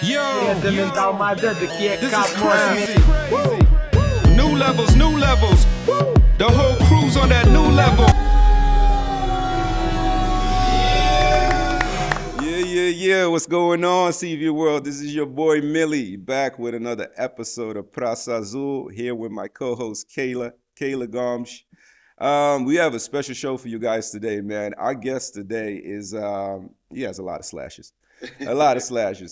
Yo, This is crazy. New levels, new levels. The whole crew's on that new level. Yeah. What's going on, CV World? This is your boy Millie, back with another episode of PRAÇAZUL, here with my co-host Keila Gomes. We have a special show for you guys today, man. Our guest today is, he has a lot of slashes.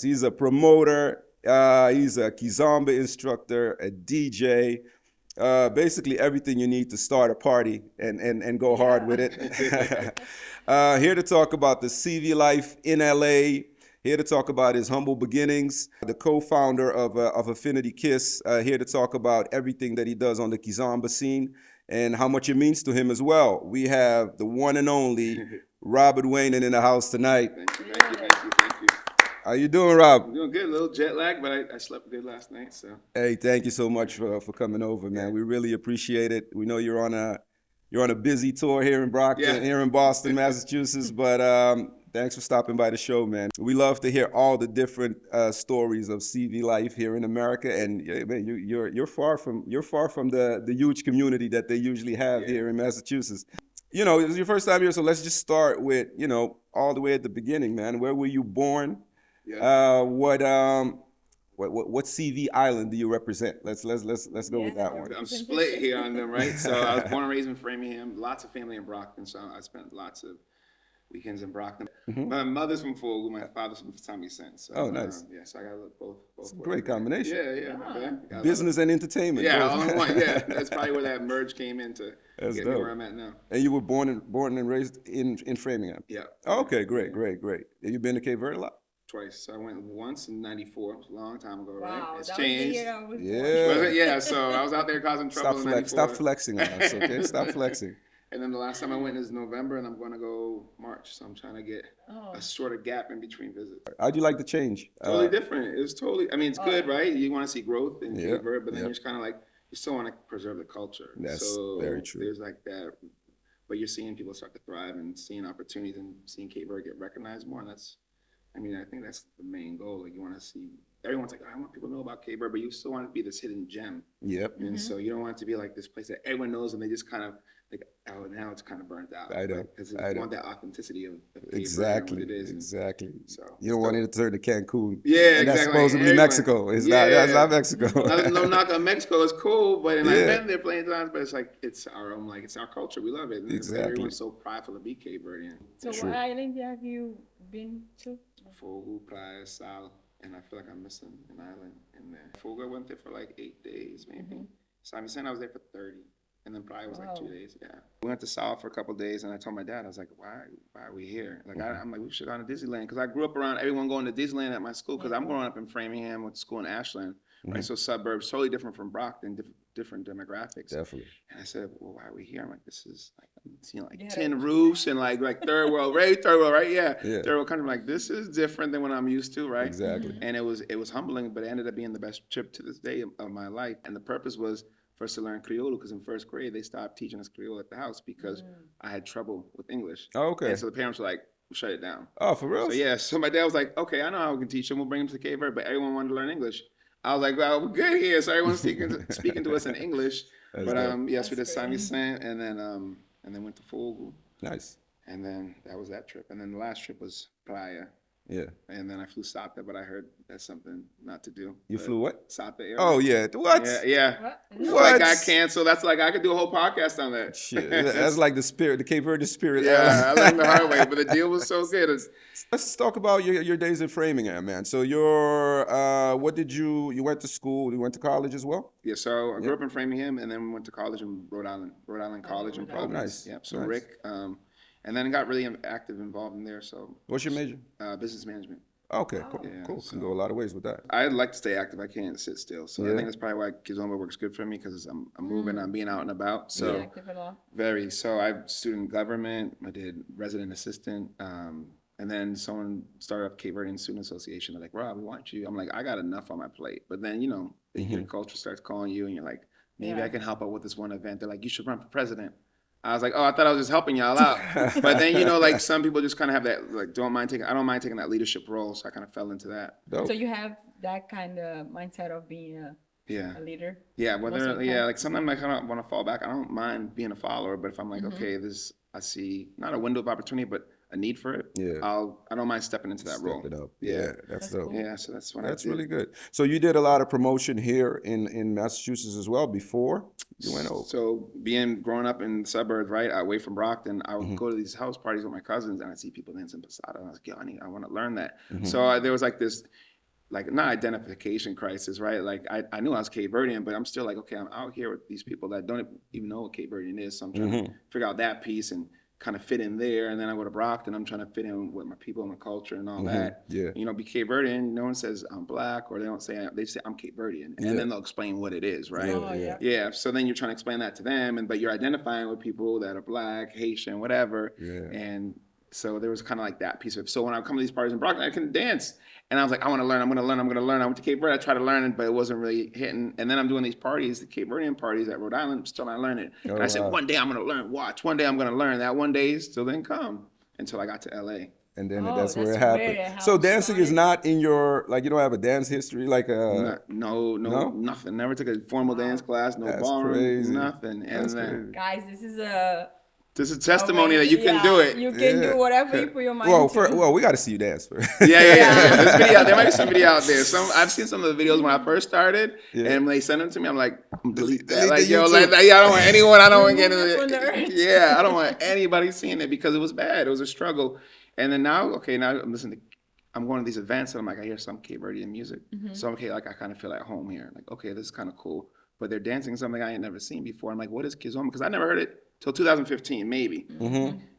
He's a promoter, he's a kizomba instructor, a DJ, basically everything you need to start a party and go hard with it. Here to talk about the CV life in LA, here to talk about his humble beginnings, the co-founder of Affinity Kiss, here to talk about everything that he does on the kizomba scene and how much it means to him as well. We have the one and only Robert Wahnon in the house tonight. Thank you. How you doing, Rob? I'm doing good. A little jet lag, but I slept good last night. So. Hey, thank you so much for coming over, man. We really appreciate it. We know you're on a busy tour here in Brockton, here in Boston, Massachusetts, but thanks for stopping by the show, man. We love to hear all the different stories of CV life here in America, and man, you're far from the huge community that they usually have here in Massachusetts. You know, it's your first time here, so let's just start with, you know, all the way at the beginning, man. Where were you born? Yeah. What CV island do you represent? Let's go with that one. I'm split here on them, right? So I was born and raised in Framingham. Lots of family in Brockton, so I spent lots of weekends in Brockton. Mm-hmm. My mother's from Fogle, my father's from Tommy Sense. So, oh, nice. So I got to look both. Great combination. Yeah. Business and entertainment. Yeah, all in one. Yeah, that's probably where that merge came in to get me where I'm at now. And you were born and raised in Framingham. Yeah. Oh, okay, great. Have you been to Cape Verde a lot? Twice. So I went once in '94. It was a long time ago, wow, right? It's changed. Yeah. So I was out there causing trouble in '94. Stop flexing on us, okay? Stop flexing. And then the last time I went is November, and I'm going to go March. So I'm trying to get a shorter gap in between visits. How'd you like the change? Totally different. It's totally, I mean, it's good, right? You want to see growth in Cape Verde, but then you're just kind of like, you still want to preserve the culture. That's very true. There's like that, but you're seeing people start to thrive and seeing opportunities and seeing Cape Verde get recognized more. And I think that's the main goal. Like you want to see, everyone's like, I want people to know about Cape Verde, but you still want it to be this hidden gem. Yep. And so you don't want it to be like this place that everyone knows and they just kind of like, oh, now it's kind of burnt out. I know. Because you want that authenticity of Cape exactly. Verde, what it is. Exactly. So you don't want it to turn to Cancun. Yeah, and exactly. That's supposed to be Mexico. It's not. That's not Mexico. No knock on Mexico. It's cool, but I've been there plenty of times. But it's like it's our own, like it's our culture. We love it. And everyone's so prideful to be Cape Verdean. So what island have you been to? Fogo, Praia, Sal, and I feel like I'm missing an island in there. Fogo, I went there for like 8 days, maybe. So I'm saying I was there for 30. And then probably was like 2 days, We went to South for a couple of days, and I told my dad, I was like, why are we here? Like, I'm like, we should go to Disneyland. Because I grew up around everyone going to Disneyland at my school, because I'm growing up in Framingham, went to school in Ashland, right? So suburbs, totally different from Brockton, different demographics. Definitely. And I said, well, why are we here? I'm like, this is like, I'm seeing like 10 roofs and like third world, right? Third world, right? Yeah. Third world country. I'm like, this is different than what I'm used to, right? Exactly. And it was humbling, but it ended up being the best trip to this day of my life. And the purpose was, first to learn Creole, because in first grade, they stopped teaching us Creole at the house because I had trouble with English. Oh, okay. And so the parents were like, shut it down. Oh, for real? So my dad was like, okay, I know how we can teach them. We'll bring them to Cape Verde, but everyone wanted to learn English. I was like, well, we're good here. So everyone's speaking to us in English. Yes, we did Sami Saint and then went to Fogo. Nice. And then that was that trip. And then the last trip was Praia. Yeah. And then I flew SAPA, but I heard that's something not to do. You flew what? SAPA Air. Oh, yeah. What? Yeah. What? Like got canceled. That's like, I could do a whole podcast on that. Shit. That's like the Cape Verde spirit. Yeah, I learned the hard way, but the deal was so good. Let's talk about your days in Framingham, man. So you went to school, you went to college as well? Yeah, so I grew up in Framingham and then went to college in Rhode Island College in Providence. Nice. Yeah, so nice. Rick, and then got really active involved in there. So what's your major? Business management. Okay, cool. Yeah, cool. so Can go a lot of ways with that. I'd like to stay active. I can't sit still. So I think that's probably why kizomba works good for me because I'm moving, I'm being out and about. So Active at all? very. So I student government. I did resident assistant. And then someone started up Cape Verdean Student Association. They're like, Rob, we want you. I'm like, I got enough on my plate. But then, the culture starts calling you and you're like, maybe I can help out with this one event. They're like, you should run for president. I was like, oh, I thought I was just helping y'all out. But then, you know, like some people just kind of have that, like, I don't mind taking that leadership role. So I kind of fell into that. Dope. So you have that kind of mindset of being a leader? Yeah, like sometimes I kind of want to fall back. I don't mind being a follower, but if I'm like, okay, I see not a window of opportunity, but a need for it. Yeah. I don't mind stepping into that role. Step it up. Yeah, that's dope. cool. Yeah, so that's what I That's did. really good. So you did a lot of promotion here in Massachusetts as well before you went over. So growing up in the suburbs, right, away from Brockton, I would go to these house parties with my cousins, and I'd see people dancing passata, and I was like, yo, I want to learn that. So there was like this, like, not identification crisis, right? Like I knew I was Cape Verdean, but I'm still like, okay, I'm out here with these people that don't even know what Cape Verdean is. So I'm trying to figure out that piece and kind of fit in there. And then I go to Brockton, I'm trying to fit in with my people and my culture and all that. Yeah. You know, be Cape Verdean, no one says I'm black, or they say I'm Cape Verdean. And then they'll explain what it is, right? Oh, yeah. Yeah, so then you're trying to explain that to them, but you're identifying with people that are black, Haitian, whatever. Yeah. And so there was kind of like that piece of it. So when I come to these parties in Brockton, I couldn't dance. And I was like, I want to learn, I'm going to learn. I went to Cape Verde, I tried to learn it, but it wasn't really hitting. And then I'm doing these parties, the Cape Verdean parties at Rhode Island, still not learning. And I said, one day I'm going to learn, watch. One day I'm going to learn. That one day still didn't come until I got to LA. And then Oh, that's where it that's happened. where it So dancing is started. not in your, like, you don't have a dance history, like No, nothing. Never took a formal dance class, no That's ballroom, crazy. nothing. And That's then Guys, this is a this is testimony that you can do it. You can do whatever you put your mind Well, to. we got to see you dance first. Yeah. This video, there might be some video out there. I've seen some of the videos when I first started, and when they send them to me, I'm like, delete that. Like, the yo, YouTube. like, I don't want anyone. I don't want to get Remove it from into the it. earth. Yeah, I don't want anybody seeing it because it was bad. It was a struggle. And then now I'm listening to. I'm going to these events and I'm like, I hear some Cape Verdean music. So okay, like I kind of feel at home here. Like, okay, this is kind of cool. But they're dancing something I ain't never seen before. I'm like, what is kizomba? Because I never heard it till 2015, maybe.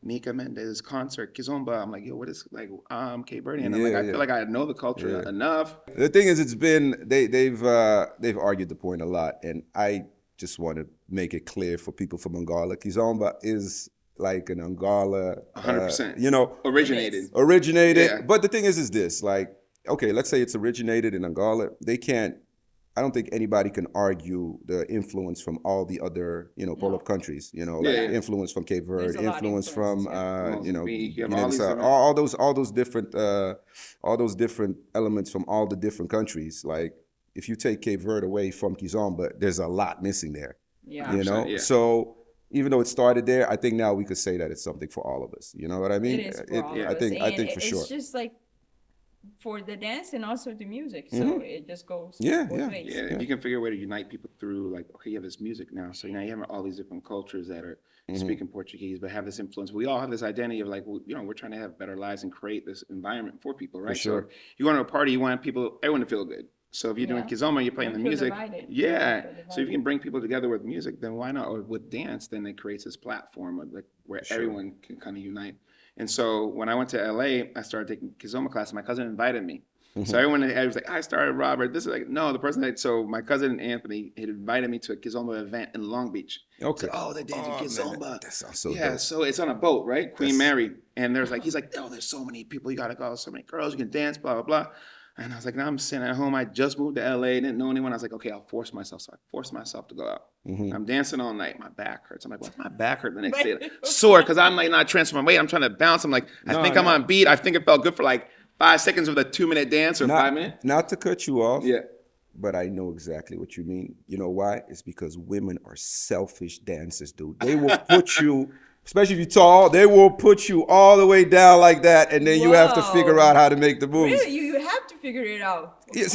Nika Mendes concert, kizomba. I'm like, yo, what is like Cape Verdean? I'm like, I feel like I know the culture enough. The thing is, it's been they've argued the point a lot, and I just want to make it clear for people from Angola. Kizomba is like an Angola, 100%. You know, Originated. Yeah. But the thing is this, like, okay, let's say it's originated in Angola. I don't think anybody can argue the influence from all the other, Pull-up countries, influence from Cape There's Verde, a lot of influence from, Mozambique, you have all those different elements from all the different countries. Like, if you take Cape Verde away from Kizomba, there's a lot missing there. Yeah. You know, yeah. so even though it started there, I think now we could say that it's something for all of us. You know what I mean? It is for all of I us. think And for sure. It's just like for the dance and also the music. So it just goes Yeah, both yeah. ways. Yeah, if you can figure a way to unite people through, like, okay, you have this music now, so now you have all these different cultures that are speaking Portuguese, but have this influence. We all have this identity of like, well, we're trying to have better lives and create this environment for people, right? sure. So you go to a party, you want everyone to feel good. So if you're doing Yeah. kizomba, you're playing Don't the feel music. divided. Yeah. Don't feel So if you divided. can bring people together with music, then why not? Or with dance, then it creates this platform of like where everyone can kind of unite. And so when I went to LA, I started taking kizomba classes. My cousin invited me. So everyone was like, I started Robert. This is like, no, the person so my cousin Anthony had invited me to a kizomba event in Long Beach. Okay. So, oh, they're dancing kizomba. Man, that sounds so Yeah, dope. so it's on a boat, right? Queen Mary. And he's like, oh, there's so many people. You got to go. So many girls. You can dance, blah, blah, blah. And I was like, now I'm sitting at home. I just moved to LA. Didn't know anyone. I was like, okay, I'll force myself. So I forced myself to go out. I'm dancing all night. My back hurts. I'm like, what's my back hurt the next day? Like, sore because I'm like not transferring weight. I'm trying to bounce. I'm like, I think I'm on beat. I think it felt good for like 5 seconds of the 2-minute dance or 5 minutes. Not to cut you off. Yeah. But I know exactly what you mean. You know why? It's because women are selfish dancers, dude. They will put you, especially if you're tall, they will put you all the way down like that, and then you have to figure Whoa. out how to make the moves. Really, you have to figure it out. Of Yeah, course.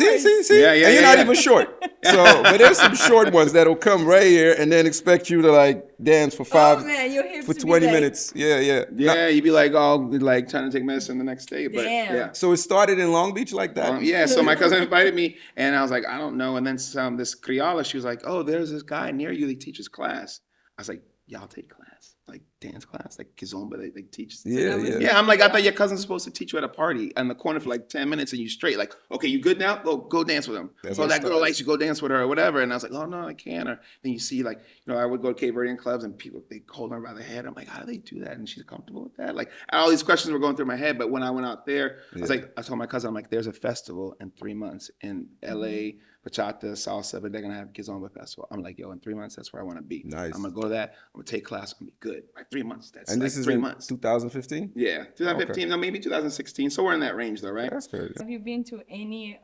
see? Yeah, And you're yeah, not yeah. even short. So, but there's some short ones that'll come right here and then expect you to like dance for Oh man, your hips for be 20 like, minutes. Yeah. Yeah, you'd be like, oh, like trying to take medicine the next day. But Damn. yeah. So it started in Long Beach like that? Yeah, so my cousin invited me, and I was like, I don't know. And then this Criolla, she was like, oh, there's this guy near you that teaches class. I was like, y'all take class, like dance class, like kizomba, they teach. Yeah. Yeah, I'm like, I thought your cousin's supposed to teach you at a party in the corner for like 10 minutes and you straight. Like, okay, you good now? Go dance with him. That's So what that girl started. likes you, go dance with her or whatever. And I was like, oh, no, I can't. Or then you see like, I would go to Cape Verdean clubs and people, they hold her by the head. I'm like, how do they do that? And she's comfortable with that? Like, all these questions were going through my head. But when I went out there, I told my cousin, I'm like, there's a festival in 3 months in LA, bachata, salsa, but they're going to have Kizomba festival. I'm like, yo, in 3 months, that's where I want to be. Nice. I'm going to go to that. I'm going to take class. I'm going to be be good. Like 3 months. That's And like this is 3 in months. 2015? Yeah, 2015, Okay. no, maybe 2016. So we're in that range though, right? That's good. Have you been to any,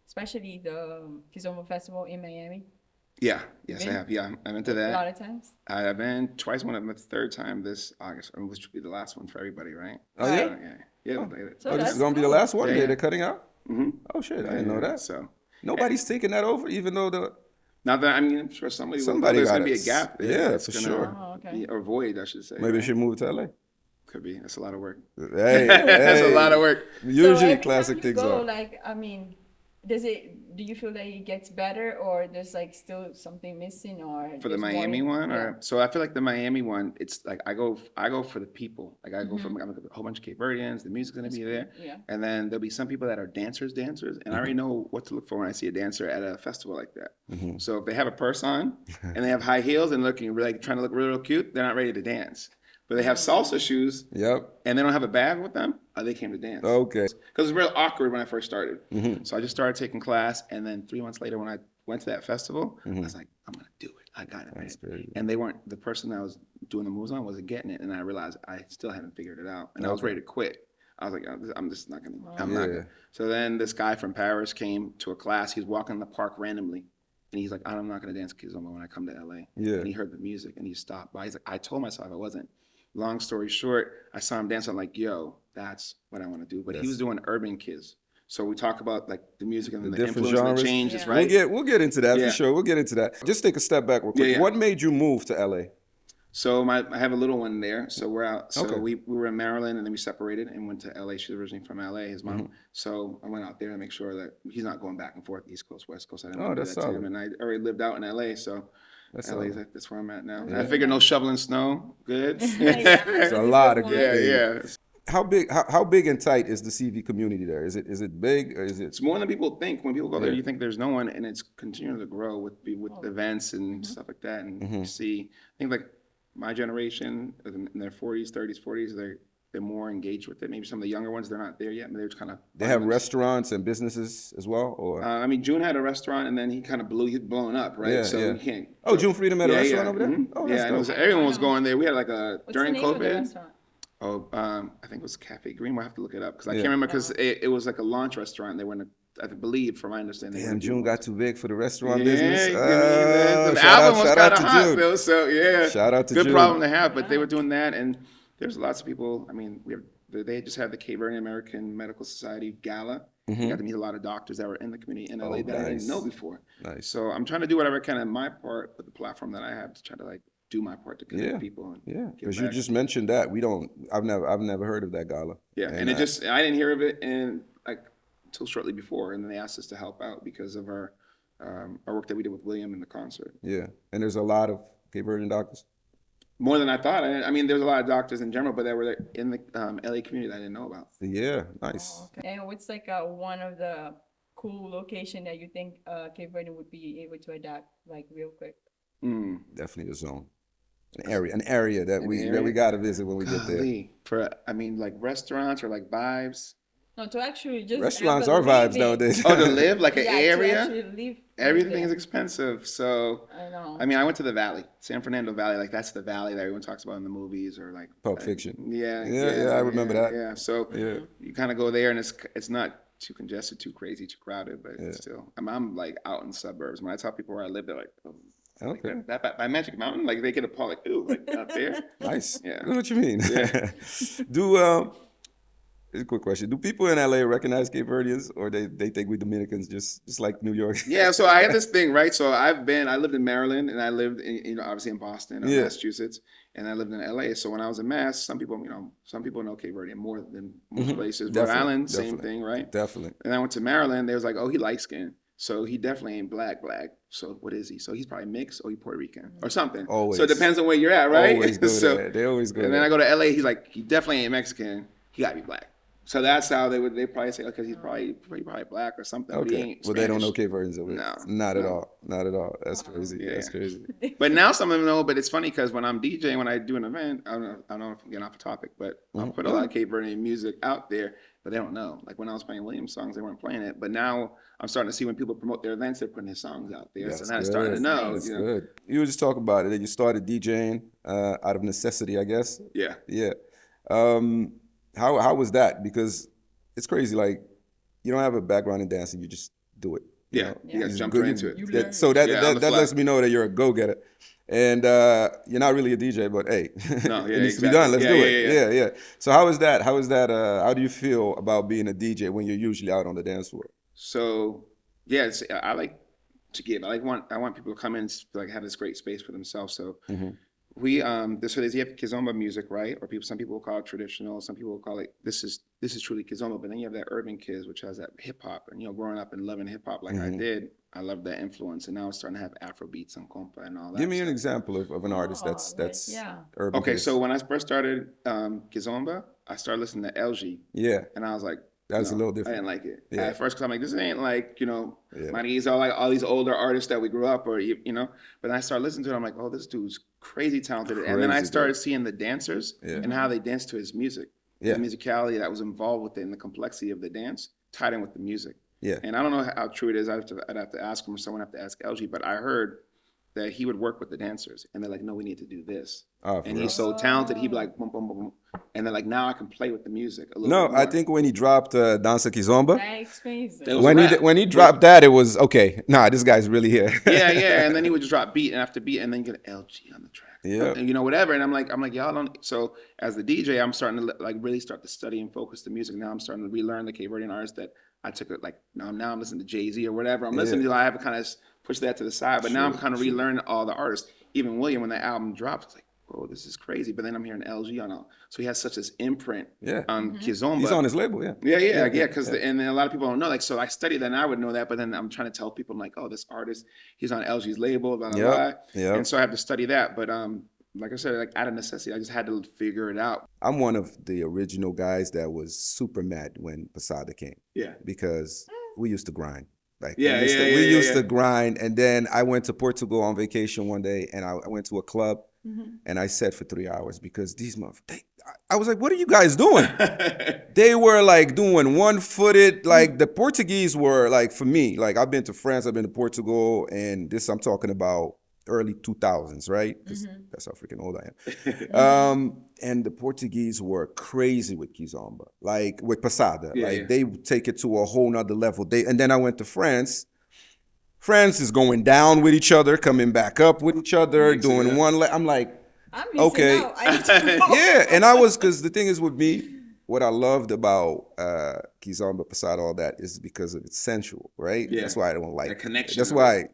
especially the Kizomba Festival in Miami? Yeah, yes, I Been? have. Yeah, I went to A lot that. of times? I've been twice. One of them, the third time this August, which would be the last one for everybody, right? Oh, yeah? Right. Yeah. So Oh, this that's is going to be the cool. last one Yeah, day yeah. they're cutting out? Mm-hmm. Oh, shit. I didn't know that. So Nobody's taking that over, even though the... now that I'm sure somebody will. Somebody There's got going to be it. a gap there. Yeah, that's for gonna sure. Oh, okay. Or void, I should say. Maybe it right? should move to LA. Could be. That's a lot of work. Hey, That's a lot of work. Usually So every classic time you things go, are. like, I mean, do you feel that it gets better, or there's like still something missing, or For the there's more Miami one, yeah. or so I feel like the Miami one, it's like I go for the people. Like I go Mm-hmm. for I'm a whole bunch of Cape Verdeans. The music's gonna be there, Yeah. and then there'll be some people that are dancers, and I already know what to look for when I see a dancer at a festival like that. So if they have a purse on and they have high heels and looking like trying to look real cute, they're not ready to dance. But they have salsa shoes Yep. and they don't have a bag with them, they came to dance. Okay. Because it was real awkward when I first started. So I just started taking class, and then 3 months later, when I went to that festival, I was like, I'm gonna do it. I got it, man. crazy. And they weren't. The person that I was doing the moves on wasn't getting it, and I realized I still hadn't figured it out, and I was ready to quit. I was like, I'm just not gonna. I'm not Yeah. gonna. So then this guy from Paris came to a class. He was walking in the park randomly, and he's like, I'm not gonna dance kizomba when I come to LA. Yeah. And he heard the music, and he stopped by. He's like, I told myself I wasn't. Long story short, I saw him dance. I'm like, yo, that's what I want to do. But he was doing urban kids. So we talk about like the music and the different influence and genres. the changes, Yeah. right? We'll get into that Yeah. for sure. We'll get into that. Just take a step back real quick. Yeah, yeah. What made you move to LA? So I have a little one there. So we're out. So Okay. we were in Maryland, and then we separated and went to LA. She's originally from LA, his mom. Mm-hmm. So I went out there to make sure that he's not going back and forth, East Coast, West Coast. I didn't Oh, want to do that's that to solid. him. And I already lived out in LA, so That's LA's solid. that's where I'm at now. Yeah. I figured no shoveling snow. Good. It's a lot of good Yeah, things. yeah. How big and tight is the CV community there? Is it big or is it? It's more than people think. When people go there, Yeah. you think there's no one, and it's continuing to grow with events and stuff like that. And you see, I think like my generation in their 40s, 30s, 40s, they're more engaged with it. Maybe some of the younger ones, they're not there yet, but they're kind of. They have restaurants and businesses as well, or? I mean, June had a restaurant, and then he's blown up, right? Yeah, so yeah. you can't. Oh, June Freedom had a Yeah, restaurant yeah. over there. Mhm. Oh, yeah, that's and it was, dope. everyone was going there. We had like What's during the name of the COVID. restaurant? Oh, I think it was Cafe Green. We'll have to look it up because I Yeah. can't remember because it was like a launch restaurant. They were in I believe, from my understanding. Damn, June got too big for the restaurant Yeah, business. you know, the Shout album out was kind to of hot June. though, so yeah. Shout out to Good June. problem to have, but they were doing that, and there's lots of people. I mean, they just had the Cape Verdean American Medical Society Gala. You got to meet a lot of doctors that were in the community in LA that I nice. didn't know before. Nice. So I'm trying to do whatever I can in my part with the platform that I have to try to like do my part to connect Yeah. people. And Yeah, give because you back. just mentioned that. I've never heard of that gala. Yeah, and I didn't hear of it until shortly before, and then they asked us to help out because of our work that we did with William in the concert. Yeah, and there's a lot of Cape Verdean doctors. More than I thought. I mean, there's a lot of doctors in general, but that were in the LA community that I didn't know about. Yeah, nice. Okay. And what's like one of the cool location that you think Cape Verde would be able to adapt like real quick? Definitely a zone, an area that we got to visit when we get there. Golly. Like restaurants or like vibes. No, to actually just Restaurants have a are vibes living. nowadays. Oh, to live like an Yeah, to area. actually live Everything is there. expensive. So I know. I mean, I went to the Valley, San Fernando Valley. Like that's the valley that everyone talks about in the movies or like Pulp Fiction. Yeah, I remember that. Yeah, so Yeah. you kind of go there, and it's not too congested, too crazy, too crowded, but it's still. I'm like out in the suburbs. When I tell people where I live, they're like, oh, Okay. like that by Magic Mountain, like they get appalled, like, ooh, like out there. Nice. Yeah. I know what you mean. Yeah. Here's a quick question. Do people in LA recognize Cape Verdeans, or they think we Dominicans just like New York? Yeah, so I had this thing, right? So I lived in Maryland, and I lived in, obviously in Boston or Massachusetts, and I lived in LA. So when I was in Mass, some people know Cape Verdean more than most places. Rhode Definitely, Island, same definitely. thing, right? Definitely. And I went to Maryland, they was like, oh, he light skinned. So he definitely ain't black. So what is he? So he's probably mixed or he Puerto Rican or something. Always. So it depends on where you're at, right? Always go So- there. They always go And there. then I go to LA, he's like, he definitely ain't Mexican. He gotta be black. So that's how they probably say, because he's probably black or something. But he Okay. ain't Well, they don't know Spanish. K versions of it. No, Not at no. all. Not at all. That's crazy. Yeah. That's crazy. But now some of them know. But it's funny because when I'm DJing, when I do an event, I don't know if I'm getting off the topic, but I'll put a lot of Cape Verdean music out there, but they don't know. Like when I was playing Williams songs, they weren't playing it. But now I'm starting to see when people promote their events, they're putting his songs out there. That's So now I'm starting to know. That's you know? good. You were just talking about it. That you started DJing out of necessity, I guess. Yeah. Yeah. How was that? Because it's crazy. Like you don't have a background in dancing, you just do it. You Yeah. know? You guys It's jump good. right into it. You Yeah, learn. so that Yeah, on the that fly. lets me know that you're a go-getter, and you're not really a DJ, but hey, No, yeah, it needs to be exactly. done. Let's Yeah, do yeah, it. Yeah. So how is that? How do you feel about being a DJ when you're usually out on the dance floor? So yeah, I like to give. I want people to come in and like have this great space for themselves. So we so you have kizomba music, right? Or some people will call it traditional. Some people will call it this is truly kizomba. But then you have that urban kiz, which has that hip hop. And growing up and loving hip hop like I did, I love that influence. And now it's starting to have Afro beats and compa and all that. Give me an stuff. example of an artist that's yeah. urban. Okay, kids. so when I first started kizomba, I started listening to LG, yeah, and I was like, that's a no, little I different. didn't like it Yeah. at first because I'm like, this ain't like Yeah. these are like all these older artists that we grew up or But then I started listening to it. I'm like, oh, this dude's crazy talented. And then I Crazy, started seeing the dancers Yeah. and how they danced to his music, Yeah. the musicality that was involved with it, and the complexity of the dance tied in with the music. Yeah. And I don't know how true it is. I'd have to ask him, or someone have to ask LG. But I heard that he would work with the dancers, and they're like, no, we need to do this. Oh, for And real? he's so talented, he'd be like, boom, boom, boom, boom. And then like now I can play with the music a little No, bit more. I think when he dropped Dança Kizomba, That explains it. It was a rap. when he dropped that, it was okay. Nah, this guy's really here. yeah, and then he would just drop beat and after beat, and then you get LG on the track. Yeah. And whatever. And I'm like, y'all don't. So as the DJ, I'm starting to like really start to study and focus the music. Now I'm starting to relearn the Cape Verdean artists that I took it. Like now I'm listening to Jay-Z or whatever. I'm listening to. I have to kind of push that to the side. But now I'm kind of relearning all the artists. Even William, when that album dropped, it's like, whoa, this is crazy. But then I'm hearing LG on all. So he has such this imprint Yeah. on Kizomba. He's on his label, yeah. Yeah. Because and then a lot of people don't know. Like, so I studied that, and I would know that. But then I'm trying to tell people, I'm like, oh, this artist, he's on LG's label, blah blah blah. Yep. And so I have to study that. But like I said, like out of necessity, I just had to figure it out. I'm one of the original guys that was super mad when Posada came Yeah. because we used to grind. Like Yeah, we used yeah. to grind, and then I went to Portugal on vacation one day, and I went to a club, and I sat for 3 hours because these motherfuckers. I was like, "What are you guys doing?" They were like doing one-footed. Like the Portuguese were like, for me, like I've been to France, I've been to Portugal, and this I'm talking about early 2000s, right? 'Cause that's how freaking old I am. And the Portuguese were crazy with kizomba, like with Posada. They take it to a whole nother level. And then I went to France. France is going down with each other, coming back up with each other, doing I'm like, I'm missing okay. out. I need to go. yeah. And I was, because the thing is with me, what I loved about kizomba, Posada, all that is because of it's sensual, right? Yeah. That's why I don't like The connection That's of why,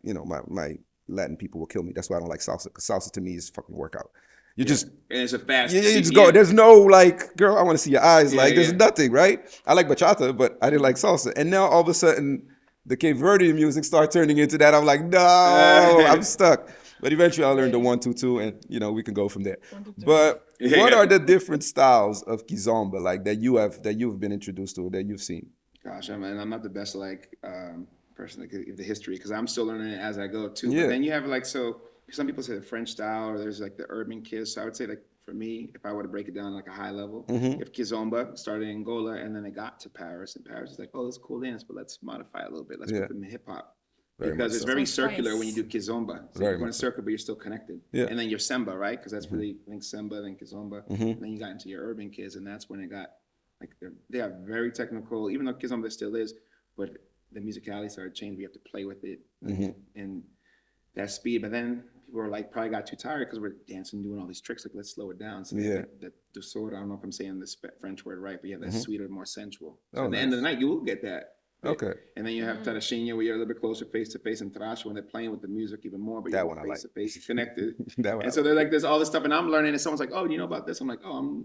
my Latin people will kill me. That's why I don't like salsa, because salsa to me is fucking workout. You just, And it's a fast. you just go. There's no like, girl, I want to see your eyes. Yeah, like, there's yeah. nothing, right? I like bachata, but I didn't like salsa. And now all of a sudden, the Cape Verdean music start turning into that. I'm like, no, I'm stuck. But eventually I learned the 1-2-2, and we can go from there. But what are the different styles of kizomba like that you've been introduced to, that you've seen? Gosh, I'm not the best person to give the history because I'm still learning it as I go too. Yeah. But then you have some people say the French style, or there's like the urban kiz. So I would say like for me, if I were to break it down like a high level, if kizomba started in Angola and then it got to Paris, and Paris is like, oh, it's a cool dance, but let's modify it a little bit. Let's put them in hip hop. Because it's very circular when you do kizomba. So you're going in a circle, but you're still connected. Yeah. And then your semba, right? Because that's really, I think semba, then kizomba. And then you got into your urban kiz, and that's when it got, like, they are very technical, even though kizomba still is, but the musicality started changing. We have to play with it and that speed. But then people were like, probably got too tired because we're dancing, doing all these tricks. Like, let's slow it down. So the sort, I don't know if I'm saying the French word right, but you have that sweeter, more sensual. So at the end of the night, you will get that. Okay. And then you have Tarashinha, where you're a little bit closer face to face, and Trash when they're playing with the music even more, but you're face to face connected. So they're like, there's all this stuff, and I'm learning, and someone's like, oh, do you know about this? I'm like, oh,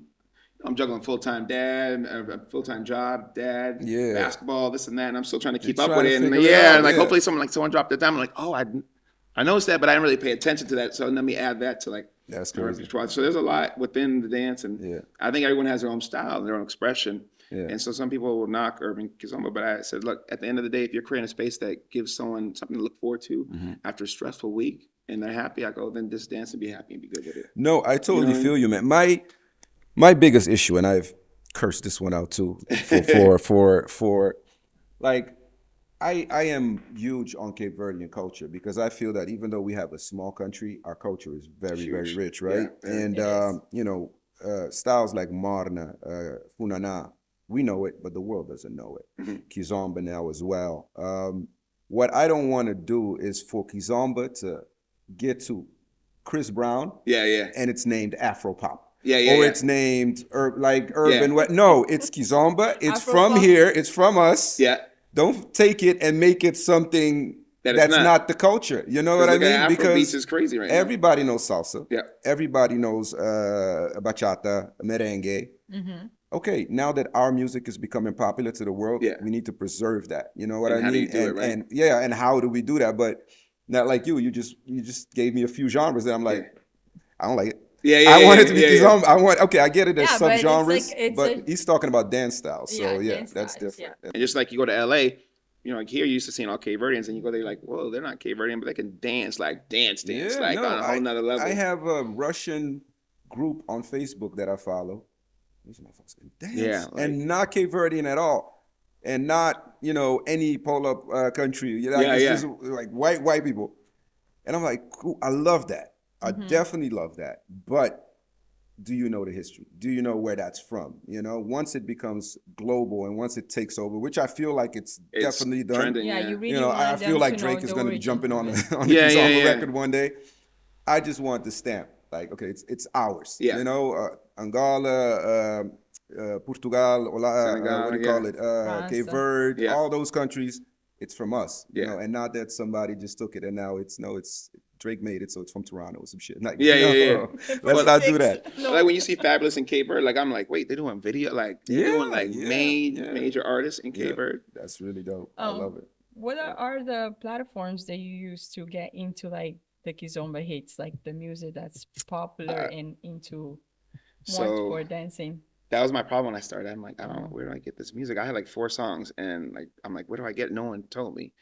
I'm juggling full-time dad, a full-time job, dad, basketball, this and that, and I'm still trying to keep up with it. And hopefully someone dropped it down. I'm like, oh, I noticed that, but I didn't really pay attention to that. So let me add that to like. That's crazy. So there's a lot within the dance, and I think everyone has their own style, their own expression. Yeah. And so some people will knock urban kizomba, but I said, look, at the end of the day, if you're creating a space that gives someone something to look forward to after a stressful week and they're happy, I go, then just dance and be happy and be good with it. No, I totally what I mean? feel you, man. My biggest issue, and I've cursed this one out too, for like, I am huge on Cape Verdean culture because I feel that even though we have a small country, our culture is very, very rich, right? Yeah, and you know, styles like Marna, Funana, we know it, but the world doesn't know it. Kizomba now as well. What I don't want to do is for Kizomba to get to Chris Brown, and it's named Afropop. Or it's named urban. No, it's Kizomba. It's from here. It's from us. Yeah. Don't take it and make it something that's not the culture. You know what I mean? Afro Because beats is crazy right now. everybody knows salsa. Yeah. Everybody knows bachata, merengue. Okay, now that our music is becoming popular to the world, we need to preserve that. You know what I mean? How do you do it, right? And how do we do that? But not like you just gave me a few genres that I'm like, I don't like it. I want it to be kizomba. Okay, I get it as subgenres, but he's talking about dance styles. So that's different. And just like you go to LA, you know, like here you're used to seeing all Cape Verdeans, and you go there like, whoa, they're not Cape Verdean, but they can dance like on a whole nother level. I have a Russian group on Facebook that I follow. These motherfuckers can dance, and not Cape Verdean at all, and not any pull-up country. It's just like white people, and I'm like, cool. I love that. I definitely love that. But do you know the history? Do you know where that's from? Once it becomes global and once it takes over, which I feel like it's definitely done. Trending, you really want I feel like Drake is going to be jumping on the Kizomba record one day. I just want the stamp. Like, okay, it's ours. Yeah. Angola, Portugal, Senegal, what do you call it? Cape Verde, all those countries. It's from us. And not that somebody just took it and now it's Drake made it, so it's from Toronto or some shit. Like, let's not do that. Like when you see Fabulous in Cape Verde, like I'm like, wait, they're doing video, like they're doing like major artists in Cape Verde. That's really dope. I love it. What are the platforms that you use to get into like the kizomba hits, like the music that's popular and into more for dancing? That was my problem when I started. I'm like, I don't know, where do I get this music? I had like 4 songs, and like I'm like, where do I get it? No one told me.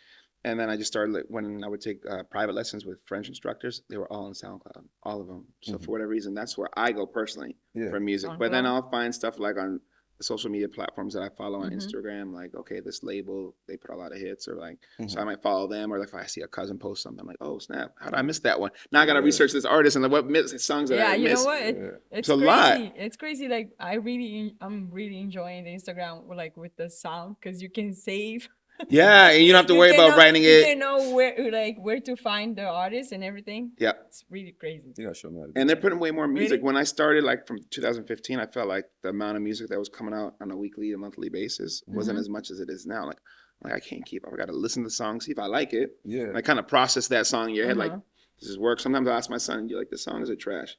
And then I just started, when I would take private lessons with French instructors, they were all on SoundCloud, all of them. So for whatever reason, that's where I go personally for music. But then I'll find stuff like on the social media platforms that I follow on Instagram, like, okay, this label, they put a lot of hits, or like, so I might follow them, or if I see a cousin post something, I'm like, oh, snap, how did I miss that one? Now I got to research this artist and like, what songs that I missed. You know what? It's a crazy. lot. It's crazy. Like, I'm really enjoying the Instagram, with the sound, because you can save. Yeah, and you don't have to worry about writing it. You can know where to find the artist and everything. Yeah, it's really crazy. You gotta show me how to do and they're putting way more music. Really? When I started, like from 2015, I felt like the amount of music that was coming out on a weekly and monthly basis wasn't as much as it is now. Like I can't keep up. I got to listen to the song, see if I like it. Yeah. And I kind of process that song in your head. Like, does this work? Sometimes I ask my son, "Do you like this song? Is it trash?"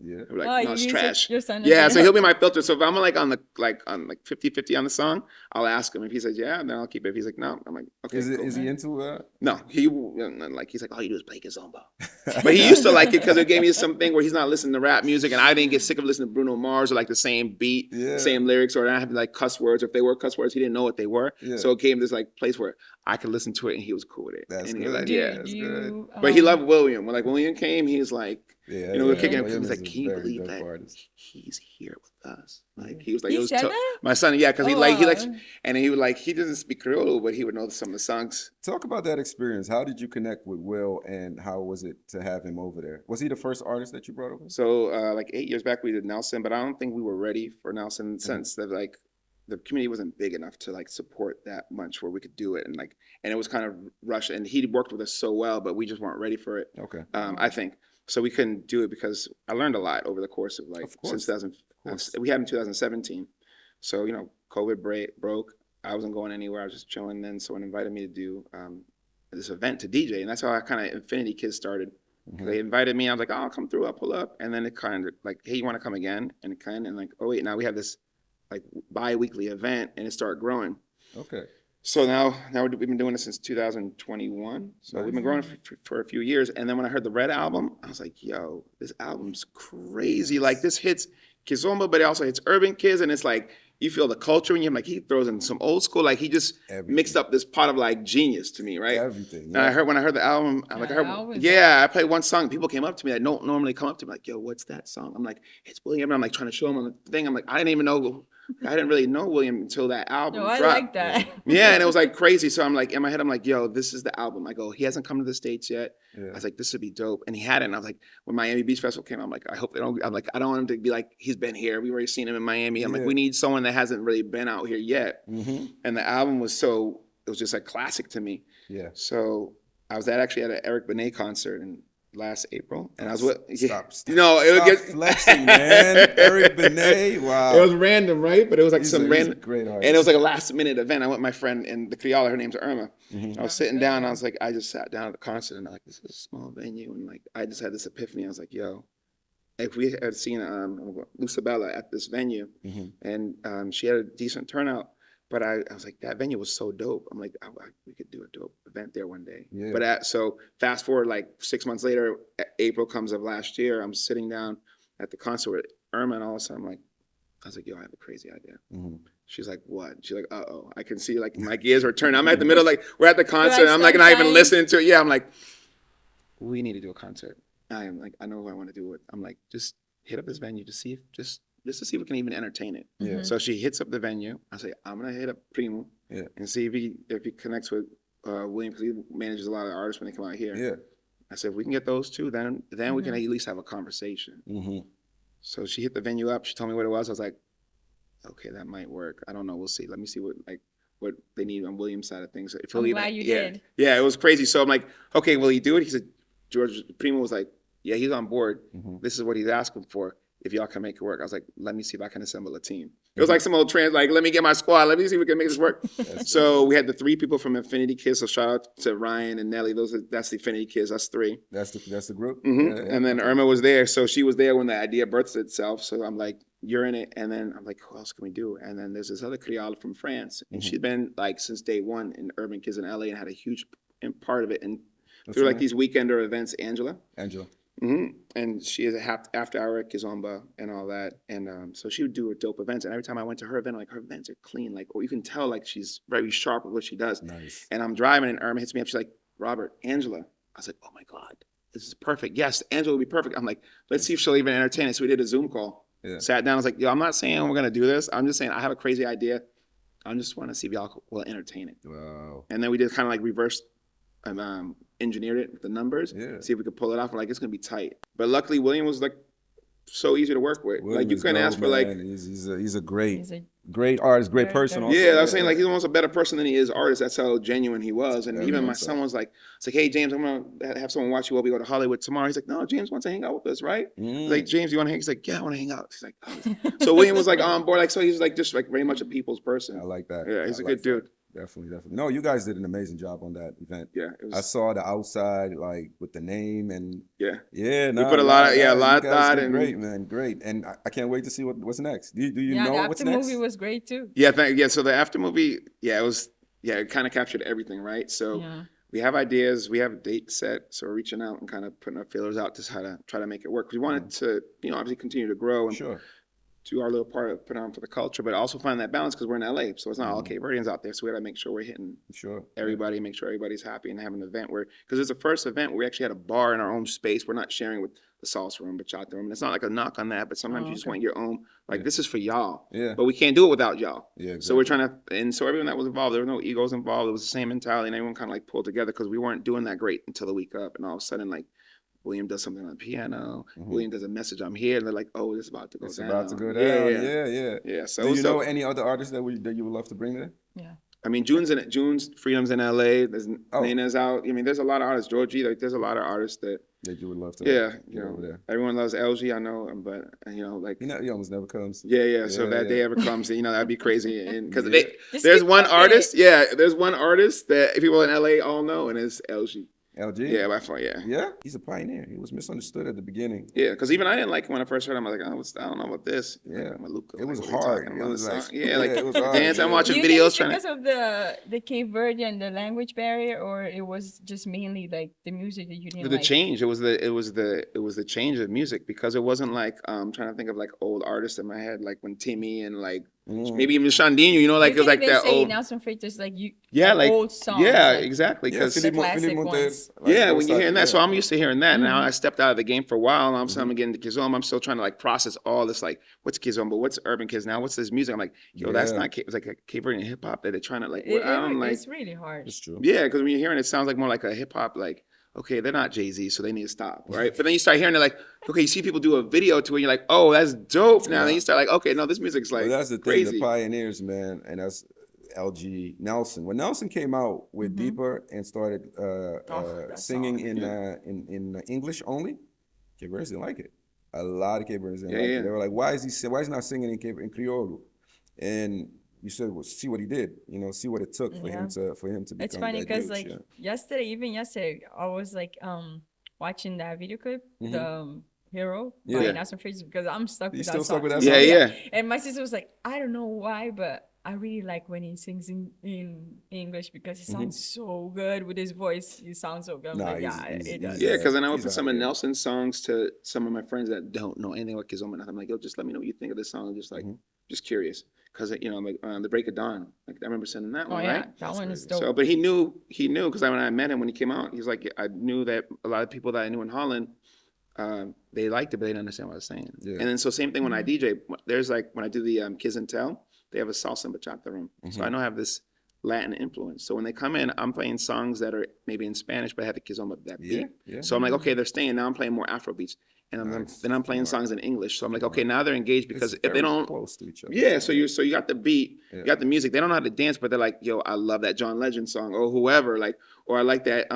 Yeah. We're like, no, it's trash. Your son So he'll be my filter. So if I'm like on 50-50 on the song, I'll ask him. If he says yeah, then I'll keep it. If he's like no, I'm like, okay. Is he into No, he's like, all you do is play kizomba. But he used to like it because it gave me something where he's not listening to rap music, and I didn't get sick of listening to Bruno Mars or like the same beat, same lyrics, or I have like cuss words. Or if they were cuss words, he didn't know what they were. Yeah. So it came this like place where I could listen to it, and he was cool with it. That's and good. Like, that's good. But he loved William. When like William came, he was like, we're kicking him. He was like, William can you is a believe very that dope artist. he's here with us? Like he was like, He said that? my son, because he likes, and he would like, he doesn't speak Creole, but he would know some of the songs. Talk about that experience. How did you connect with Will, and how was it to have him over there? Was he the first artist that you brought over? So like 8 years back, we did Nelson, but I don't think we were ready for Nelson in the sense that like the community wasn't big enough to like support that much where we could do it, and it was kind of rushed, and he worked with us so well, but we just weren't ready for it. Okay. I think. So we couldn't do it because I learned a lot over the course of since 2000. We had in 2017. So, COVID broke. I wasn't going anywhere. I was just chilling. Then someone invited me to do this event to DJ. And that's how I kind of Infinity Kids started. They invited me. I was like, oh, I'll come through. I'll pull up. And then it kind of like, hey, you want to come again? And like, oh, wait, now we have this like bi-weekly event, and it started growing. Okay. So now we've been doing this since 2021. So we've been growing for a few years. And then when I heard the Red album, I was like, yo, this album's crazy. Like this hits kizomba, but it also hits urban kids, and it's like you feel the culture in him. Like he throws in some old school, like he just mixed up this pot of like genius to me, right? Everything. And I heard when I heard the album, I'm like, I played one song. People came up to me that don't normally come up to me, like, yo, what's that song? I'm like, it's William. And I'm like trying to show him on the thing. I'm like, I didn't really know William until that album dropped. I like that. Yeah, and it was like crazy. So I'm like, in my head, I'm like, yo, this is the album. I go, he hasn't come to the States yet. I was like, this would be dope. And he hadn't. And I was like, when Miami Beach Festival came, I'm like, I hope they don't. I'm like, I don't want him to be like, he's been here. We've already seen him in Miami. I'm like, we need someone that hasn't really been out here yet. And the album was it was just like classic to me. Yeah. So I was actually at an Eric Benet concert in last April, and I was with. Stop flexing, man. Eric Benet, wow. It was random, right? But it was like random, great artist. and it was like a last minute event. I went with my friend and the Creole. Her name's Irma. I was sitting down. And I was like, I just sat down at the concert, and I'm like, this is a small venue, and like I just had this epiphany. I was like, yo, if we had seen Lucabella at this venue, and she had a decent turnout. But I was like, that venue was so dope. I'm like, we could do a dope event there one day. Yeah. But so fast forward like 6 months later, April comes of last year. I'm sitting down at the concert with Irma, and all of a sudden I was like, yo, I have a crazy idea. She's like, what? She's like, uh-oh. I can see like my gears are turning. I'm at the middle, like we're at the concert. And I'm like not even listening to it. Yeah, I'm like, we need to do a concert. I am like, I know who I want to do it. I'm like, just hit up this venue to see if just to see if we can even entertain it. Yeah. So she hits up the venue. I say, I'm gonna hit up Primo and see if he connects with William, because he manages a lot of artists when they come out here. Yeah. I said, if we can get those two, then we can at least have a conversation. So she hit the venue up. She told me what it was. I was like, okay, that might work. I don't know. We'll see. Let me see what they need on William's side of things. I'm glad you did. Yeah, it was crazy. So I'm like, okay, will he do it? He said, George Primo was like, yeah, he's on board. This is what he's asking for. If y'all can make it work. I was like, let me see if I can assemble a team. It was like some old like, let me get my squad. Let me see if we can make this work. So we had the 3 people from Infinity Kids. So shout out to Ryan and Nelly. That's the Infinity Kids. That's 3. That's the group. And then Irma was there. So she was there when the idea birthed itself. So I'm like, you're in it. And then I'm like, who else can we do? And then there's this other Creole from France. And she's been like since day one in Urban Kids in LA and had a huge part of it. And through like these weekender events, Angela. And she is a after-hour kizomba and all that. And so she would do dope events. And every time I went to her event, like her events are clean. Like, or you can tell like she's very sharp with what she does. Nice. And I'm driving and Irma hits me up. She's like, Robert, Angela. I was like, oh my God, this is perfect. Yes, Angela will be perfect. I'm like, let's see if she'll even entertain us. So we did a Zoom call. Yeah. Sat down. I was like, yo, I'm not saying we're going to do this. I'm just saying I have a crazy idea. I just want to see if y'all will entertain it. Wow. And then we did kind of like reverse engineered it with the numbers, see if we could pull it off. We're like, it's gonna be tight. But luckily, William was like so easy to work with. William, like you couldn't ask for like. He's a great artist, great person. Also. Yeah, I was saying like he's almost a better person than he is artist. That's how genuine he was. And even my son was like, it's like, hey James, I'm gonna have someone watch you while we go to Hollywood tomorrow. He's like, no, James wants to hang out with us, right? Like James, you want to hang? He's like, yeah, I want to hang out. He's like, oh. So William was like on board, like so he's like just like very much a people's person. I like that. Yeah, he's a good dude. Definitely. No, you guys did an amazing job on that event. Yeah, I saw the outside, like with the name and we put a lot of thought and great, man, great. And I can't wait to see what's next. Do you know what's next? The after movie was great too. Yeah, so the after movie, it kind of captured everything, right? So we have ideas, we have a date set, so we're reaching out and kind of putting our feelers out to try to make it work. We wanted to, obviously continue to grow and do our little part of put on for the culture, but also find that balance because we're in LA, so it's not all Cape Verdeans out there. So we got to make sure we're hitting everybody, make sure everybody's happy, and have an event where, because it's the first event where we actually had a bar in our own space. We're not sharing with the salsa room, bachata room. And it's not like a knock on that, but sometimes you just want your own. Like this is for y'all, but we can't do it without y'all. Yeah, exactly. So we're trying to, and so everyone that was involved, there were no egos involved. It was the same mentality, and everyone kind of like pulled together because we weren't doing that great until the week up, and all of a sudden like. William does something on the piano. William does a message. I'm here, and they're like, "Oh, it's about to go down." It's about to go down. Yeah. So, do you know any other artists that you would love to bring there? Yeah. I mean, June's Freedom's in LA. There's Nana's out. I mean, there's a lot of artists. Georgie, like, there's a lot of artists that you would love to. Yeah, over there. Everyone loves LG. I know, but like he almost never comes. Yeah. So if that day ever comes, that'd be crazy. And because there's one artist. Yeah, there's one artist that people in LA all know, and it's LG. LG? Yeah, by far, yeah. Yeah? He's a pioneer. He was misunderstood at the beginning. Yeah, because even I didn't like it when I first heard him. I was like, I don't know about this. Yeah. Like, Maluka, It was what are you hard. talking It about? was The like, song? Yeah, like it was the hard. dance. I'm watching Do you think videos it's trying because to. of the Cape Verde and the language barrier, or it was just mainly like the music that you didn't The like? change. It was the change of music because it wasn't like trying to think of like old artists in my head, like when Timmy and like maybe even Shandinho, you know, like You it was can like even that say old. Nelson Freitas, like Yeah, like old songs. yeah, like, exactly. Yeah, Because Philip classic Monteiro. ones. Like yeah, those when you're type- hearing that, so I'm used to hearing that. Mm-hmm. Now I stepped out of the game for a while, and all of a sudden I'm getting to kizomba. I'm still trying to like process all this, like what's kizomba, what's urban kids now, what's this music? I'm like, yo, that's Yeah. not. It's like a Cape Verdean hip hop that they're trying to like. It, like, it's really hard. It's true. yeah, because when you're hearing it, it sounds like more like a hip hop, like. Okay, they're not Jay-Z, so they need to stop, right? But then you start hearing it like, okay, you see people do a video to it, and you're like, oh, that's dope. Now then you start like, okay, no, this music's like Well, that's the thing, crazy. the pioneers, man, and that's LG Nelson. When Nelson came out with Deeper and started that singing song. in English only, Cape Verdeans didn't like it. A lot of Cape Verdeans didn't Yeah, like yeah. it. They were like, why is he not singing in Criollo? And you said, well, see what he did. You know, see what it took for him to become It's funny that because dude, like yeah. yesterday, I was like watching that video clip, the Hero Yeah. by Nelson Freitas, because I'm stuck You with still that stuck song. with that Yeah, song? yeah. And my sister was like, I don't know why, but I really like when he sings in English because he sounds so good with his voice. He sounds so good. I'm Nah, like, he's- yeah, he's- it he's- does. Yeah, because then I would He's put out some of here. Nelson's songs to some of my friends that don't know anything about kizomba. I'm like, yo, just let me know what you think of this song. Just like, just curious. Because, you know, like The Break of Dawn. Like, I remember sending that Oh one, yeah, right? that one is crazy. dope. So, but he knew, because when I met him when he came out, he's like, I knew that a lot of people that I knew in Holland, they liked it, but they didn't understand what I was saying. Yeah. And then, so same thing when I DJ, there's like, when I do the Kiz and Tell, they have a salsa and bachata room. So I know I have this Latin influence. So when they come in, I'm playing songs that are maybe in Spanish, but have the kizomba, that beat. Yeah. So I'm like, okay, they're staying. Now I'm playing more Afro beats. And then I'm playing songs in English. So I'm like, okay, now they're engaged because It's if they very don't, close to each other. yeah, so you got the beat, you got the music. They don't know how to dance, but they're like, yo, I love that John Legend song or whoever, like, or I like that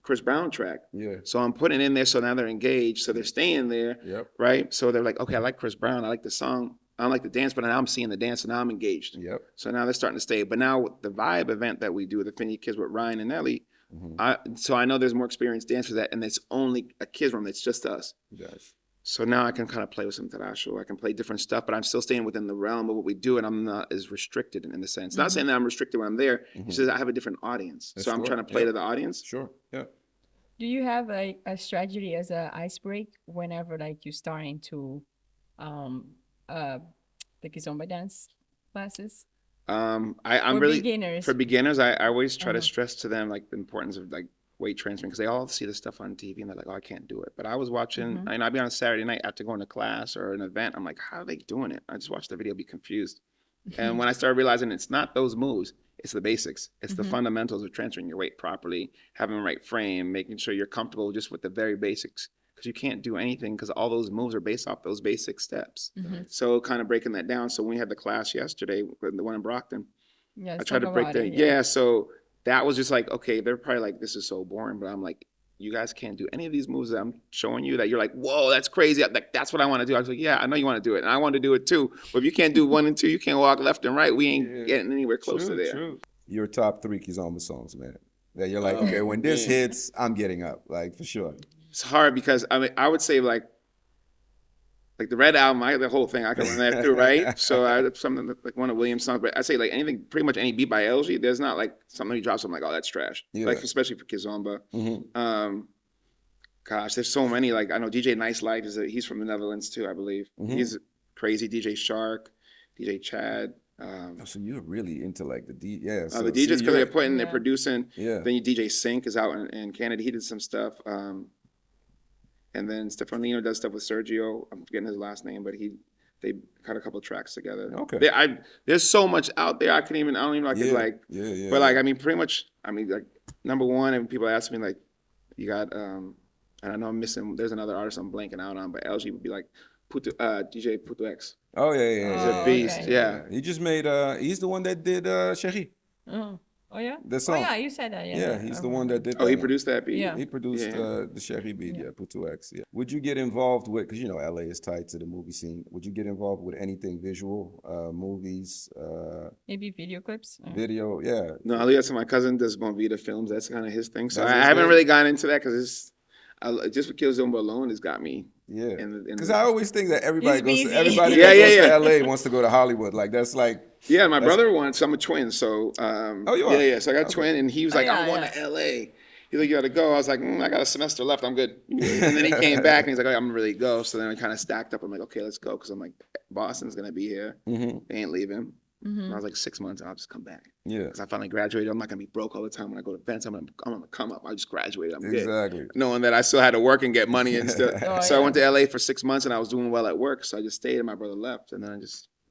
Chris Brown track. Yeah. So I'm putting it in there. So now they're engaged. So they're staying there. Yep. Right. So they're like, okay, I like Chris Brown. I like the song. I don't like the dance, but now I'm seeing the dance and now I'm engaged. Yep. So now they're starting to stay. But now with the vibe event that we do, the Finny Kids with Ryan and Ellie, so I know there's more experienced dancers that, and it's only a kids room. It's just us. Yes. So now I can kind of play with some tarasho. I can play different stuff, but I'm still staying within the realm of what we do, and I'm not as restricted in the sense. Not saying that I'm restricted when I'm there. It's just I have a different audience. So I'm trying to play to the audience. Sure. Yeah. Do you have like a strategy as a ice break whenever like you're starting to the kizomba dance classes? I'm For really beginners. for beginners. I always try to stress to them like the importance of like weight transferring because they all see the stuff on TV and they're like, oh, I can't do it. But I was watching, and I'd be on a Saturday night after going to class or an event. I'm like, how are they doing it? I just watched the video, be confused. And when I started realizing it's not those moves, it's the basics. It's the fundamentals of transferring your weight properly, having the right frame, making sure you're comfortable just with the very basics. Because you can't do anything because all those moves are based off those basic steps. So kind of breaking that down. So when we had the class yesterday, the one in Brockton, Yeah, I tried to break that. Yeah. So that was just like, okay, they're probably like, this is so boring. But I'm like, you guys can't do any of these moves that I'm showing you that you're like, whoa, that's crazy. Like, that's what I want to do. I was like, yeah, I know you want to do it. And I want to do it too. But if you can't do 1 and 2, you can't walk left and right. We ain't getting anywhere close to there. True. Your top 3 kizomba songs, man. That you're like, okay, when this hits, I'm getting up, like for sure. It's hard because I mean, I would say like the Red Album, the whole thing, I can run that through, right? So something like one of Williams' songs, but I say like anything, pretty much any beat by LG, there's not like something he drops, I'm like, oh, that's trash. Yeah. Like especially for kizomba. Gosh, there's so many. Like I know DJ Nice Life he's from the Netherlands too, I believe. He's crazy. DJ Shark, DJ Chad. So you're really into like the DJs. The DJs because they're putting, they're producing. Yeah. Then DJ Sync is out in Canada. He did some stuff. And then Stefanino does stuff with Sergio. I'm forgetting his last name, but they cut a couple tracks together. Okay. There's so much out there. I don't even know. I could like. Yeah. But like, I mean, pretty much. I mean, like number one, and people ask me like, you got. And I know I'm missing. There's another artist I'm blanking out on, but LG would be like, DJ Puto X. Oh yeah. He's a beast. Okay. Yeah. He just made. He's the one that did Cherie. Oh, Oh yeah. The song. Oh yeah, you said that. Yeah. Yeah, he's the one that did that. Oh, he one. produced that beat? Yeah. He produced the Sherry beat, Putu X. Yeah. Would you get involved with, because you know LA is tied to the movie scene, would you get involved with anything visual, movies, Maybe video clips. video? Yeah. No, I leave that to my cousin, does Bonvita films. That's kind of his thing. So That's I his haven't thing? really gotten into that because just for Kizomba alone has got me. Yeah. in Because I always think that everybody He's goes to, busy. everybody Yeah, that goes yeah, to LA wants to go to Hollywood. Like that's like, Yeah, my That's- brother wants. I'm a twin, so Oh, you are? yeah. So I got a Okay. twin, and he was like, "I'm going to LA." He's like, "You got to go." I was like, I got a semester left. I'm good. And then he came back, and he's like, "Oh, I'm ready to go." So then we kind of stacked up. I'm like, "Okay, let's go," because I'm like, Boston's gonna be here. mm-hmm. They ain't leaving. And I was like 6 months. I'll just come back Yeah. because I finally graduated. I'm not gonna be broke all the time when I go to events. I'm gonna come up. I just graduated. I'm good. Exactly. Knowing that I still had to work and get money and stuff. Oh, So I yeah. went to LA for 6 months, and I was doing well at work. So I just stayed, and my brother left, and then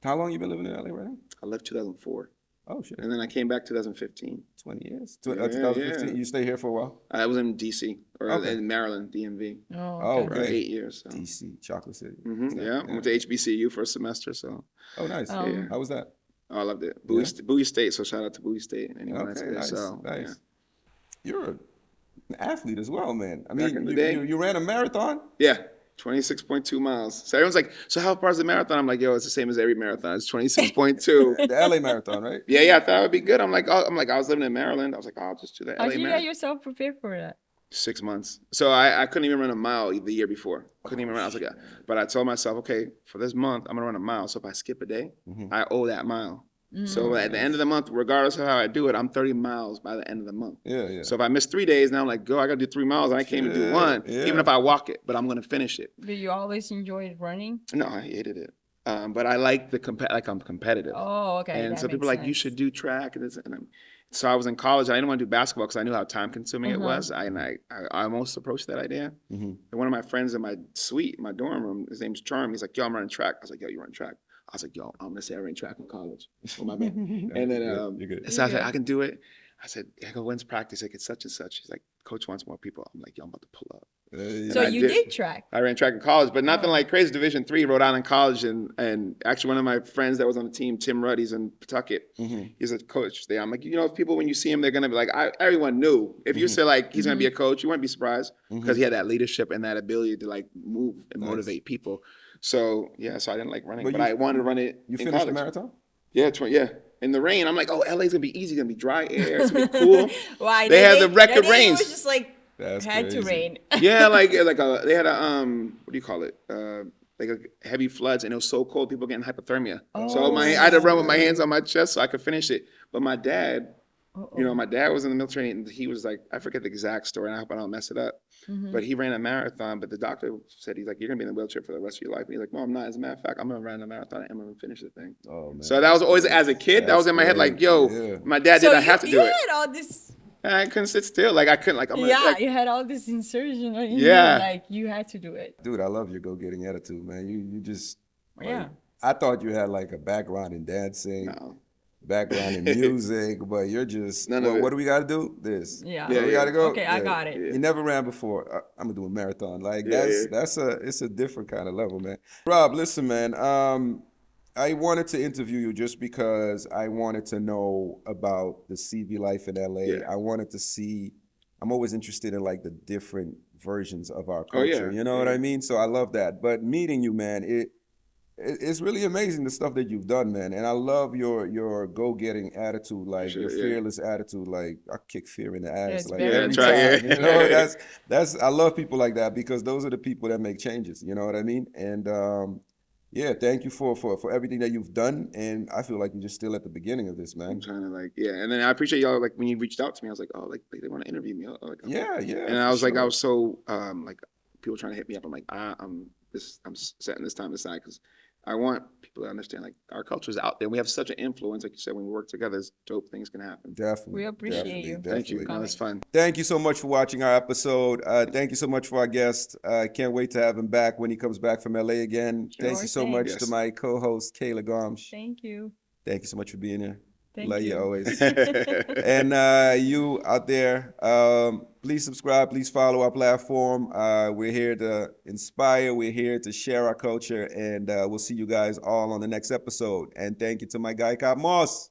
How long you been living in LA right now? I left 2004, Oh shit. and then I came back 2015. 20 years. Yeah, 2015. yeah. You stay here for a while? I was in DC or Okay. in Maryland, DMV, Oh, for okay. 8 years. So. DC, Chocolate City. Yeah, went to HBCU for a semester. So Oh, nice. Um, How was that? I loved it. Yeah. Bowie State. So shout out to Bowie State. Anyone that's Okay, there. nice. So Nice. You're an athlete as well, man. I Back mean, in the you, day. you ran a marathon? yeah. 26.2 miles. So everyone's like, "So how far is the marathon?" I'm like, "Yo, it's the same as every marathon. It's 26.2." The LA marathon, right? Yeah. I thought it would be good. I'm like, I was living in Maryland. I was like, I'll just do the How LA did you get marathon. yourself prepared for that? 6 months. So I couldn't even run a mile the year before. Couldn't even run. I was like, but I told myself, okay, for this month, I'm gonna run a mile. So if I skip a day, I owe that mile. So at the end of the month, regardless of how I do it, I'm 30 miles by the end of the month. Yeah, yeah. So if I miss 3 days, now I'm like, I gotta do 3 miles, and I can't even do one, Yeah. even if I walk it. But I'm gonna finish it. Do you always enjoy running? No, I hated it. But I like I'm competitive. Oh, okay. And that so people are makes like, you sense. should do track. So I was in college. I didn't want to do basketball because I knew how time consuming it was. I almost approached that idea. And one of my friends in my suite, my dorm room, his name's Charm. He's like, "Yo, I'm running track." I was like, "Yo, you run track?" I was like, "Yo, I'm gonna say I ran track in college." Oh my bad. And then You're good. so I was like, "I can do it." I said, "I go, when's practice?" Like, it's such and such. He's like, "Coach wants more people." I'm like, "Yo, I'm about to pull up." So I you did. did track. I ran track in college, but nothing like crazy. Division III, Rhode Island College, and actually one of my friends that was on the team, Tim Rudd, he's in Pawtucket. He's a coach there. I'm like, people, when you see him, they're gonna be like, everyone knew. If you say like he's gonna be a coach, you wouldn't be surprised because he had that leadership and that ability to like move and motivate people. So yeah, so I didn't like running, but I wanted to run it. You in finished the college. marathon? Yeah, yeah. In the rain, I'm like, oh, LA's gonna be easy, gonna be dry air, it's gonna be cool. Why? They had the record that day rains. It was just like That's had to crazy. rain. Yeah, they had a what do you call it? Like a heavy floods, and it was so cold, people getting hypothermia. So I had to run with my hands on my chest so I could finish it. But my dad, my dad was in the military, and he was like, I forget the exact story, and I hope I don't mess it up. But he ran a marathon, but the doctor said, he's like, you're gonna be in a wheelchair for the rest of your life. And he's like, no, I'm not. As a matter of fact, I'm gonna run a marathon and I'm gonna finish the thing. Oh, man. So that was always, as a kid, that was in my head, like, yo, Yeah. my dad So did, I have to do you it. had all this. And I couldn't sit still. Like I couldn't, like I'm gonna, Yeah, like, you had all this insertion. In Yeah. You, like you had to do it. Dude, I love your go-getting attitude, man. You just, like, Yeah. I thought you had like a background in dancing, no. background in music, but you're just, None of it. what do we got to do? This. Yeah. Where we got to go? Okay, I got it. You never ran before. I'm gonna do a marathon. Like Yeah, it's a different kind of level, man. Rob, listen, man. I wanted to interview you just because I wanted to know about the CV life in LA. Yeah. I wanted to see. I'm always interested in like the different versions of our Oh, yeah. culture. You know what I mean? So I love that. But meeting you, man, it's really amazing the stuff that you've done, man. And I love your go-getting attitude, like Sure, your yeah. fearless attitude. Like I kick fear in the ass. it's Like very every try, yeah. time, you know, that's I love people like that because those are the people that make changes. You know what I mean? And yeah, thank you for everything that you've done. And I feel like you're just still at the beginning of this, man. I'm trying to like, yeah. And then I appreciate y'all, like when you reached out to me, I was like, oh, like they want to interview me. Like, okay. Yeah, yeah. And I was like, I sure. was so like people trying to hit me up. I'm like, I'm setting this time aside because I want people to understand like our culture's out there. We have such an influence, like you said, when we work together, dope things can happen. Definitely. We appreciate definitely, you. Thank you. definitely. No, it's fun. Thank you so much for watching our episode. Thank you so much for our guest. Can't wait to have him back when he comes back from LA again. Thank you so thing. much Yes. to my co-host, Keila Gomes. Thank you. Thank you so much for being here. Thank Love you you. always. And you out there, please subscribe, please follow our platform. We're here to inspire, we're here to share our culture, and we'll see you guys all on the next episode. And thank you to my guy, Cop Moss.